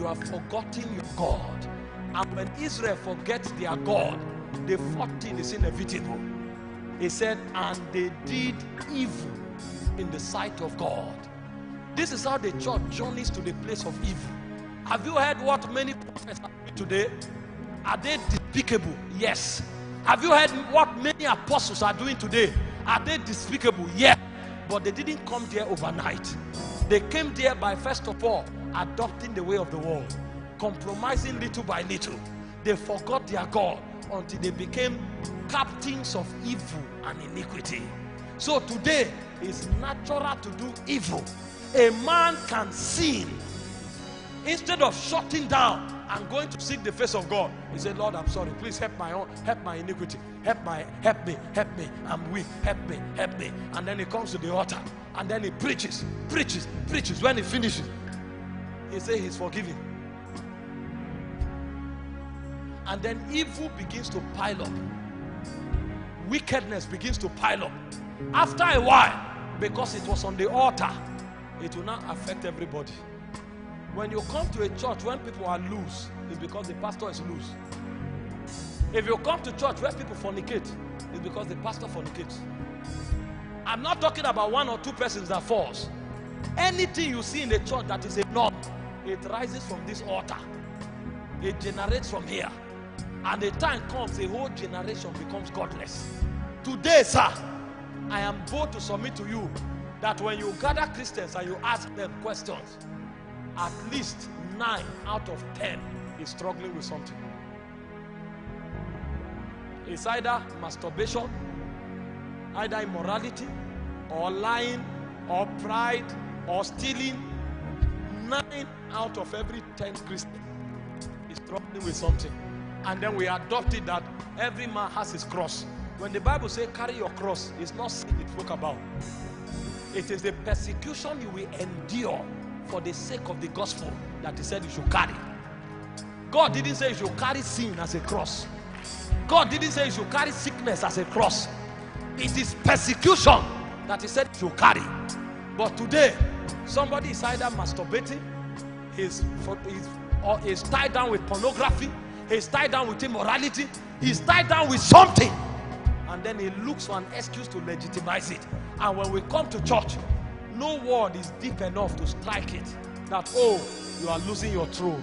you have forgotten your God. And when Israel forgets their God, the fourth thing is inevitable. He said, and they did evil in the sight of God. This is how the church journeys to the place of evil. Have you heard what many prophets are doing today? Are they despicable? Yes. Have you heard what many apostles are doing today? Are they despicable? Yes. But they didn't come there overnight. They came there by, first of all, adopting the way of the world, compromising little by little. They forgot their God until they became captains of evil and iniquity. So today, it's natural to do evil. A man can sin. Instead of shutting down and going to seek the face of God, he said, Lord, I'm sorry, please help my iniquity, help me, I'm weak, help me. And then he comes to the altar, and then he preaches. When he finishes, he says he's forgiven. And then evil begins to pile up. Wickedness begins to pile up. After a while, because it was on the altar, it will not affect everybody. When you come to a church when people are loose, it's because the pastor is loose. If you come to church where people fornicate, it's because the pastor fornicates. I'm not talking about one or two persons that falls. Anything you see in the church that is a norm, it rises from this altar. It generates from here. And the time comes, a whole generation becomes godless. Today, sir, I am bold to submit to you that when you gather Christians and you ask them questions, at least 9 out of 10 is struggling with something. It's either masturbation, either immorality, or lying, or pride, or stealing. 9 out of every 10 Christians is struggling with something. And then we adopted that every man has his cross. When the Bible says carry your cross, it's not sin it spoke about. It is the persecution you will endure for the sake of the gospel that he said you should carry. God didn't say you should carry sin as a cross. God didn't say you should carry sickness as a cross. It is persecution that he said you should carry. But today, somebody is either masturbating, he's tied down with pornography, he's tied down with immorality, he's tied down with something, and then he looks for an excuse to legitimize it. And when we come to church, no word is deep enough to strike it that, oh, you are losing your throne.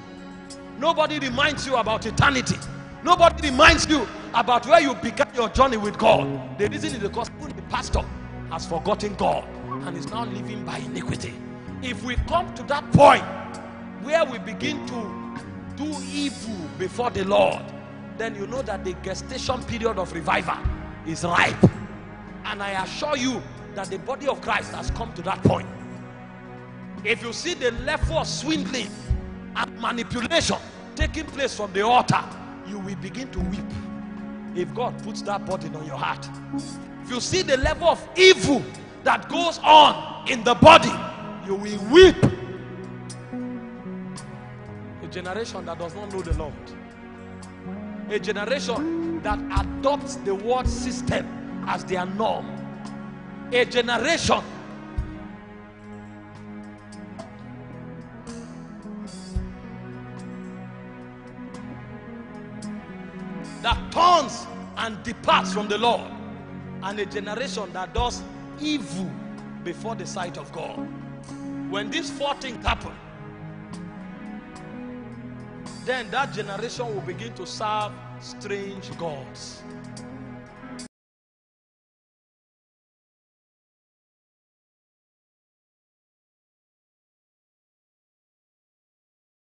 Nobody reminds you about eternity. Nobody reminds you about where you began your journey with God. The reason is because the pastor has forgotten God and is now living by iniquity. If we come to that point where we begin to do evil before the Lord, then you know that the gestation period of revival is ripe. And I assure you that the body of Christ has come to that point. If you see the level of swindling and manipulation taking place from the altar, you will begin to weep. If God puts that burden on your heart, if you see the level of evil that goes on in the body, you will weep. A generation that does not know the Lord, a generation that adopts the world system as their norm, a generation that turns and departs from the Lord, and a generation that does evil before the sight of God. When these 4 things happen, then that generation will begin to serve strange gods.